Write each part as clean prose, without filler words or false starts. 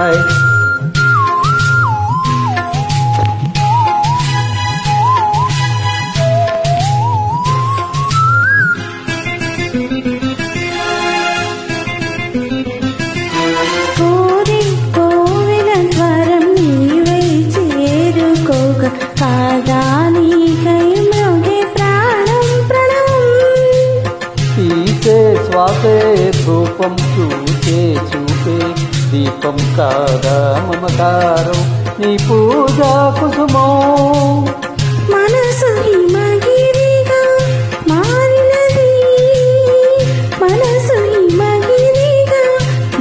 Hi. తీసే శ్వాసే ధూపం చూసే చూపే దీపం కాదా మమకారం నీ పూజా కుసుమం మనసు హిమగిరిగా మారినది మనసు హిమగిరిగా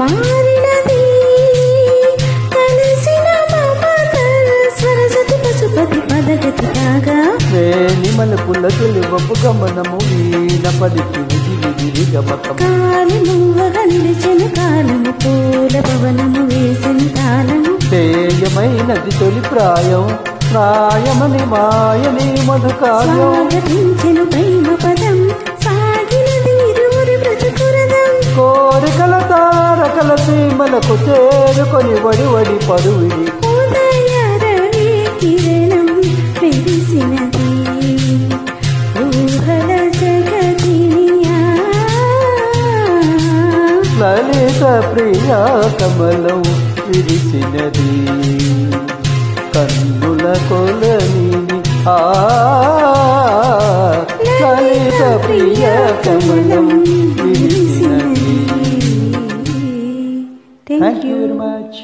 మారినది కలిసిన మమతల సరస్వతి పశుపతి పదగతి కాగా నిమల పుల్ల తెలువపు గమనము వీణ పలికి విధి గమకం కాలి నువ్వగా నిలిచిన కాలము పూల భవనము వేసిన కాలము తేయమైనది తొలి ప్రాయం ప్రాయమని మాయని మధుకార్యం స్వాగతించెను ప్రేమ పదం సాగినది ఇరువురి బ్రతుకురదం కోరికల తారకల సీమలకు చేరుకొని వడి పరువిడి ఉదయ రవి కిరణం విరిసినది ఊహల జగతినియా లలిత ప్రియా కమలం విరిసినది కన్నుల కొలని లలిత ప్రియా కమలం విరిసినది. Thank Thank you you very much.